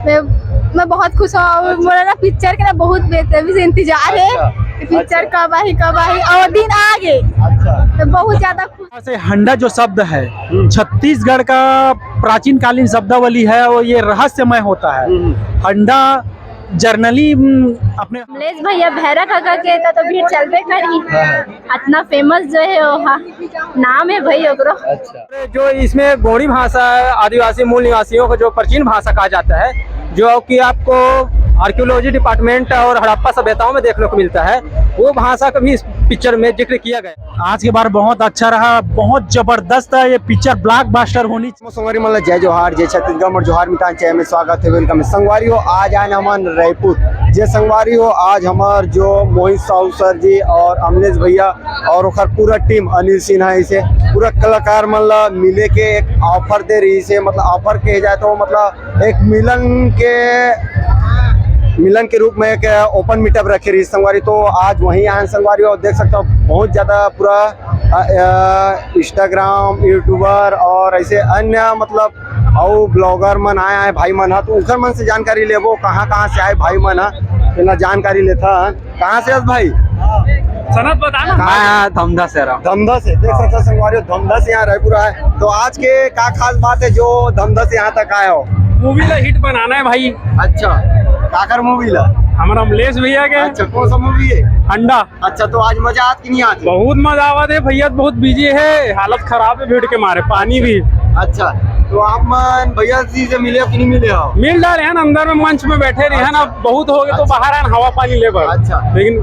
मैं बहुत खुश हूँ और मोला ना पिक्चर के ना बहुत बेसब्री से इंतजार है कि पिक्चर कब आई और दिन आ गए। तो बहुत ज्यादा खुश। से हंडा जो शब्द है छत्तीसगढ़ का प्राचीन कालीन शब्दावली है और ये रहस्यमय होता है। हंडा जर्नली अपने कमलेश भैया भैरा काका के तो भीड़ चलबे करी। इतना फेमस जो है वो नाम है भाई ओकरो। अच्छा, जो इसमें गोंडी भाषा है, आदिवासी मूल निवासियों को जो प्राचीन भाषा कहा जाता है, जो कि आपको आर्कियोलॉजी डिपार्टमेंट और हड़प्पा सभ्यताओं में देखने को मिलता है, वो भाषा का भी इस पिक्चर में जिक्र किया गया। आज के बार बहुत अच्छा रहा, बहुत जबरदस्त है ये पिक्चर, ब्लॉकबस्टर होनी। संगवारी मतलब जय जोहार, जय छत्तीसगढ़ और जोहार मितान चय में स्वागत है, वेलकम है। संगवारी हो आज आए हमार रायपुर। जय संगवारी हो आज हमार जो मोहित साहू सर जी और अमलेश भैया और ओकर पूरा टीम अनिल सिन्हा इसे पूरा कलाकार मतलब मिले के एक ऑफर दे रही से, मतलब ऑफर कहे जाए तो मतलब एक मिलन के रूप में एक ओपन मीटअप रखे रही संगवारी। तो आज वहीं आए संगवारी और देख सकते हो बहुत ज़्यादा पूरा इंस्टाग्राम यूट्यूबर और ऐसे अन्य मतलब और ब्लॉगर मन आए भाई मन है। तो उनकर मन से जानकारी ले वो कहाँ से आए भाई मन है ना जानकारी लेता है। कहाँ से भाई सनत बताना। धमधा से देख सकते संगवारी धमधा से यहाँ रायपुर आए। तो आज के क्या खास बात है जो धमधा से यहाँ तक आए हो? मूवी ला हिट बनाना है भाई। अच्छा, काकर मूवी ला हमारा अमलेश भैया के। अच्छा, कौन सा मूवी है? हंडा। अच्छा, तो आज मजा आती नहीं आती? बहुत मजा आवत है भैया, बहुत बिजी है, हालत खराब है भीड़ के मारे, पानी भी। अच्छा, तो आप मन भैया जी से मिले कि नहीं मिले हो? मिल डाले हैं अंदर में मंच में बैठे रहे हैं ना, बहुत हो गए तो बाहर आए हवा पानी ले। अच्छा, लेकिन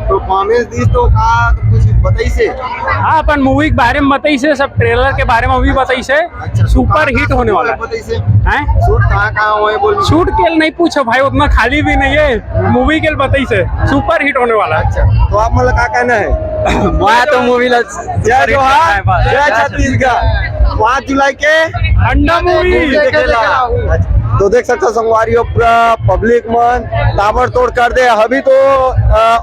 परफॉर्मेंस दी तो का कुछ बताई से? हाँ, अपन मूवी के बारे में बताई से, सब ट्रेलर के बारे में भी बताई से। अच्छा, सुपर हिट होने वाला है। बताई से हैं? शूट कहाँ हुए बोल? शूट के लिए नहीं पूछो भाई, उतना खाली भी नहीं है, मूवी के लिए बताई से सुपर हिट होने वाला है। अच्छा, तो आप मतलब क्या कहना है? मैं तो मूवी ला जय जोहार, जय छत्तीसगढ़। 5 जुलाई के अंडा मूवी तो देख सकते हो संगवारियों पूरा पब्लिक मन ताबड़तोड़ कर दे। अभी तो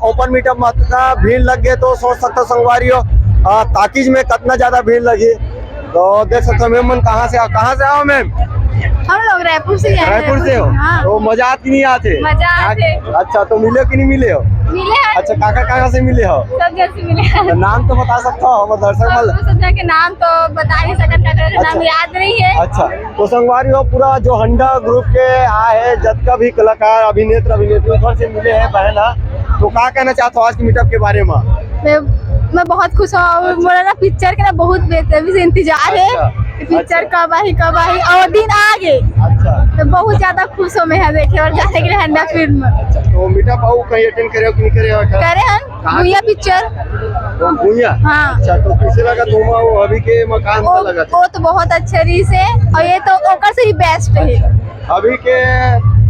ओपन मीटअप मत का भीड़ लग गए तो सोच सकते हो संगवारियों ताकीज में कितना ज्यादा भीड़ लगी। तो देख सकते हो मैम मन कहाँ से आओ मैम? हम लोग रायपुर से हैं। रायपुर से हो? हाँ। तो मजा आती नहीं आते? मजा आते। अच्छा, तो मिले कि नहीं मिले हो? मिले हैं। अच्छा, कहाँ से मिले हो? सब जैसे मिले हैं। तो नाम तो बता सकता हो हमारे दर्शक सब के नाम तो बता नहीं सकता, नाम याद नहीं है। अच्छा, तो संगवारी हो पूरा जो हंडा ग्रुप के आए है जितना भी कलाकार अभिनेत्री उधर से मिले हैं बहना। तो क्या कहना चाहते हो आज की मीटअप के बारे में? मैं बहुत खुश हूँ और मोला ना पिक्चर के ना बहुत बेसब्री से इंतजार है कि पिक्चर कब आई और दिन आ गए। अच्छा, तो बहुत ज्यादा खुश हूँ मैं देखे और जाने के लिए हंडा फिल्म। अच्छा, तो मीटअप आओ कहीं अटेंड करे हो कि नहीं करे हो? करे हैं भूया पिक्चर। भूया? हाँ। अच्छा, तो कैसे लगा तुम्हारा अभी के मकान से लगा? वो तो बहुत अच्छे रही से और ये तो ओकर से ही बेस्ट है। अभी के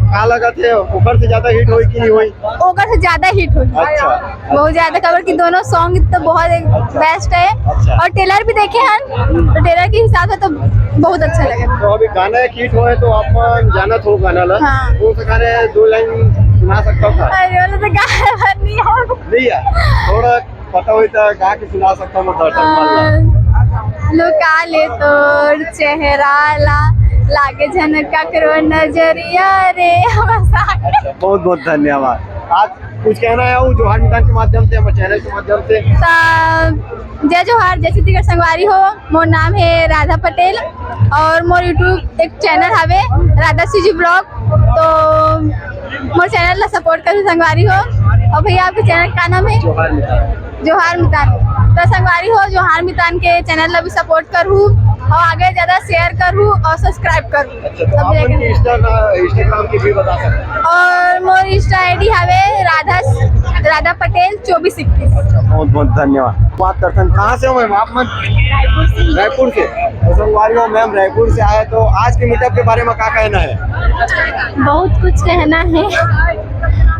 कहाँ लगा थे ओकर से ज्यादा हिट हुई कि नहीं हुई? ओकर से ज्यादा हिट हुई। अच्छा, बहुत ज्यादा खबर की दोनों सॉन्ग तो बहुत बेस्ट है। अच्छा। और ट्रेलर भी देखे हैं तो ट्रेलर के हिसाब से तो बहुत अच्छा लगे। तो अभी गाना एक हिट हुआ है तो आप जाना थो गाना ला। हाँ। कौन सा गाना 2 लाइन सुना सकता हूँ? अरे वाला तो गाना नहीं नहीं है, थोड़ा पता हुई तो गा के सुना सकता हूँ दर्शक। लुका ले तोर चेहरा लागे झनका करो नजरिया रे। अच्छा, बहुत बहुत धन्यवाद। आज कुछ कहना है जोहार मितान के माध्यम से, हमारे चैनल के माध्यम से? जय जोहार, जय छत्तीसगढ़ संगवारी हो। मोर नाम है राधा पटेल और मोर यूट्यूब एक चैनल हवे राधा सीजी ब्लॉग। तो मोर चैनल ला सपोर्ट करो संगवारी हो। और भैया आपके चैनल का नाम है? जोहार मितान। तो संगवारी हो जोहार मितान के चैनल ला भी सपोर्ट करूँ और आगे ज्यादा शेयर करूँ और सब्सक्राइब करूँ। अच्छा, तो आप इंस्टाग्राम की भी बता सकते? और मोर इंस्टा आईडी हवे राधा पटेल 2421। अच्छा, बहुत बहुत धन्यवाद। बात करते हैं कहाँ से हो मैम आप? रायपुर से। तो संगवारी हो मैम रायपुर से आए, तो आज के मीटअप के बारे में क्या कहना है? बहुत कुछ कहना है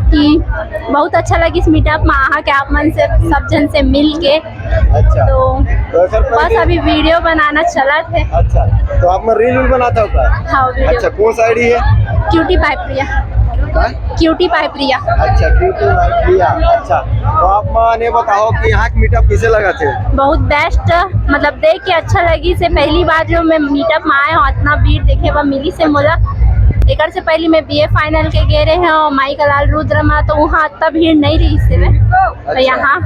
कि बहुत अच्छा लगी इस मीटअप में आहा के आप मन से सब जन से मिल के। अच्छा, तो बस अभी वीडियो बनाना चला थे। अच्छा, तो आप में रील बनाता हो क्या? हाँ, वीडियो। अच्छा, कौन सा आईडी है? क्यूटी पाई प्रिया। क्यूटी पाई प्रिया। अच्छा, क्यूटी पाई प्रिया। अच्छा, तो आप मैंने बताओ कि यहाँ की मीटअप कैसे लगा थे? बहुत बेस्ट, मतलब देख के अच्छा लगी से पहली बार जो मैं मीटअप में आया हूँ, इतना भीड़ देखे वह मिली से मोला एक से पहले मैं BA फाइनल के गे रहे हैं और माई का लाल रुद्र में, तो वहाँ इतना भीड़ नहीं रही इससे में, तो यहाँ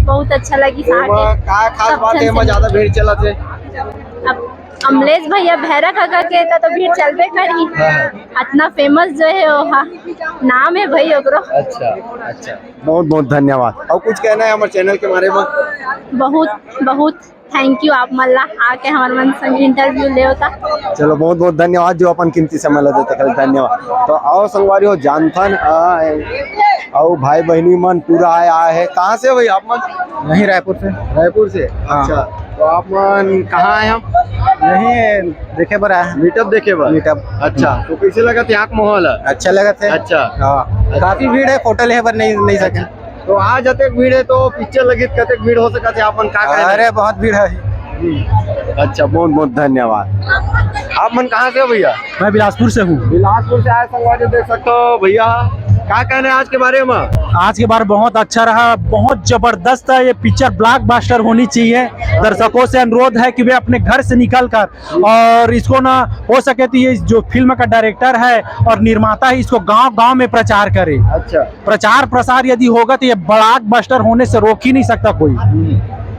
बहुत अच्छा लगी। का खास बात है में ज्यादा भीड़ चला थे? अब अमलेश भैया भैरा काका के तो भीड़ चलते करी, इतना फेमस जो है वो नाम है भाई ओकरो। अच्छा अच्छा, बहुत बहुत धन्यवाद। और कुछ कहना है हमारे चैनल के बारे में? बहुत बहुत थैंक यू, आप मल्ला आके हमारे मन संग इंटरव्यू ले होता। चलो बहुत बहुत धन्यवाद जो अपन कीमती समय ला देते खल, धन्यवाद। तो आओ संगवारी हो जानथन आओ भाई बहनी मन पूरा आया है। कहाँ से भाई आप मन? यहीं रायपुर से। रायपुर से? अच्छा, तो आप मन कहाँ आए? हम यहीं देखे बर आया। मीटअप देखे बर? मीटअप। अच्छा, तो कैसे लगा थे यहाँ का माहौल? अच्छा लगा थे। अच्छा हाँ, काफी भीड़ है, फोटो ले बर नहीं सके। तो आज जते भीड़ है तो पिक्चर लगी कते भीड़ हो सका थे अपन का? अरे बहुत भीड़ है। अच्छा, बहुत बहुत धन्यवाद। आप मन कहाँ से हो भैया? मैं बिलासपुर से हूँ। बिलासपुर से आए संगवारी, देख सकते हो भैया। क्या कहना है आज के बारे में? आज के बार बहुत अच्छा रहा, बहुत जबरदस्त है। ये पिक्चर ब्लॉकबस्टर होनी चाहिए। दर्शकों से अनुरोध है कि वे अपने घर से निकलकर और इसको ना हो सके तो ये जो फिल्म का डायरेक्टर है और निर्माता है इसको गांव-गांव में प्रचार करे। अच्छा, प्रचार प्रसार यदि होगा तो ये ब्लॉकबस्टर होने से रोक ही नहीं सकता कोई।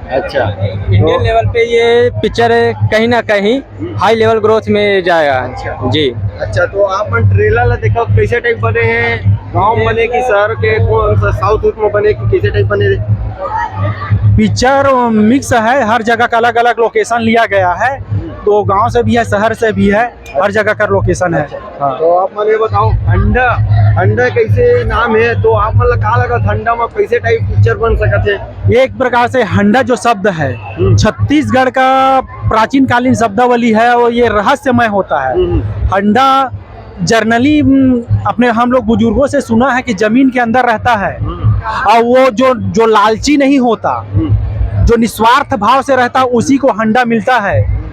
अच्छा, इंडियन लेवल पे ये पिक्चर कहीं ना कहीं हाई लेवल ग्रोथ में जाएगा। जी अच्छा, तो आप मन ट्रेलर ला देखो कैसे टाइप बने हैं? गांव बने कि शहर के कौन सा साउथ में बने कि कैसे टाइप बने? पिक्चर मिक्स है, हर जगह का अलग अलग लोकेशन लिया गया है। तो गांव से भी है, शहर से भी है, हर जगह का लोकेशन है। हाँ। तो आप मुझे बताओ अंडा कैसे नाम है, तो आप मतलब कहा लगा ठंडा में कैसे टाइप पिक्चर बन सकते हैं? एक प्रकार से हंडा जो शब्द है छत्तीसगढ़ का प्राचीन कालीन शब्दावली है और ये रहस्यमय होता है। हंडा जर्नली अपने हम लोग बुजुर्गों से सुना है कि जमीन के अंदर रहता है और वो जो लालची नहीं होता, जो निस्वार्थ भाव से रहता है, उसी को हंडा मिलता है।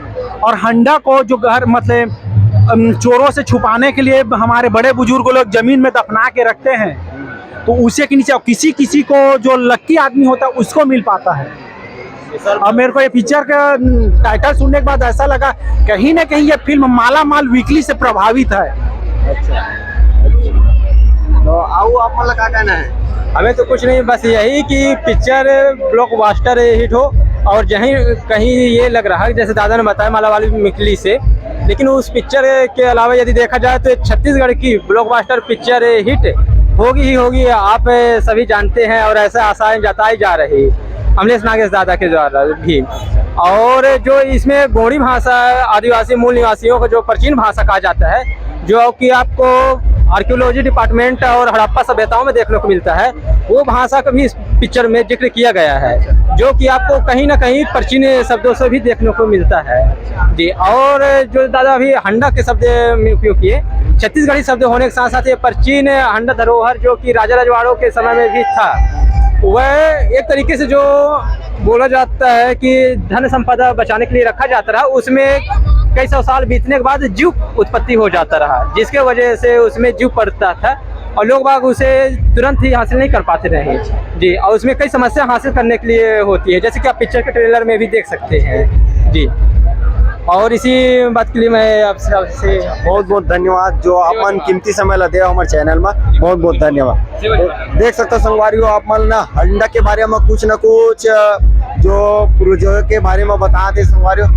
और हंडा को जो घर मतलब चोरों से छुपाने के लिए हमारे बड़े बुजुर्ग लोग जमीन में दफना के रखते हैं, तो उसी के नीचे किसी को जो लक्की आदमी होता है उसको मिल पाता है। अब मेरे को ये पिक्चर का टाइटल सुनने के बाद ऐसा लगा कहीं ना कहीं ये फिल्म माला माल वीकली से प्रभावित है। अच्छा, तो आओ आप मतलब क्या कहना है? हमें तो कुछ नहीं, बस यही कि पिक्चर ब्लॉकबस्टर हिट हो। और जहीं कहीं ये लग रहा है जैसे दादा ने बताया माला वाली मिकली से, लेकिन उस पिक्चर के अलावा यदि देखा जाए तो छत्तीसगढ़ की ब्लॉकबस्टर पिक्चर हिट होगी ही होगी, आप सभी जानते हैं। और ऐसा आशाएं जताई जा रही अमलेश नागेश दादा के द्वारा भी। और जो इसमें गोंडी भाषा आदिवासी मूल निवासियों को जो प्राचीन भाषा कहा जाता है, जो कि आपको आर्कियोलॉजी डिपार्टमेंट और हड़प्पा सभ्यताओं में देखने को मिलता है, वो भाषा का भी इस पिक्चर में जिक्र किया गया है, जो कि आपको कहीं ना कहीं प्राचीन शब्दों से भी देखने को मिलता है। जी, और जो दादा अभी हंडा के शब्द में उपयोग किए, छत्तीसगढ़ी शब्द होने के साथ साथ ये प्राचीन हंडा धरोहर जो कि राजा रजवाड़ों के समय में भी था, वह एक तरीके से जो बोला जाता है कि धन संपदा बचाने के लिए रखा जाता रहा, उसमें कई सौ साल बीतने के बाद जीव उत्पत्ति हो जाता रहा, जिसके वजह से उसमें जीव पड़ता था और लोग बाग उसे तुरंत ही हासिल नहीं कर पाते रहे। जी, और उसमें कई समस्या हासिल करने के लिए होती है, जैसे कि आप पिक्चर के ट्रेलर में भी देख सकते हैं। जी, और इसी बात के लिए मैं आपसे बहुत बहुत धन्यवाद जो आप मन कीमती समय ला दे हमारे चैनल में, बहुत बहुत धन्यवाद। तो देख सकते हो संगवारियों, आप मन ना हंडा के बारे में कुछ न कुछ जो पूर्वजों के बारे में बताते संगवारियों।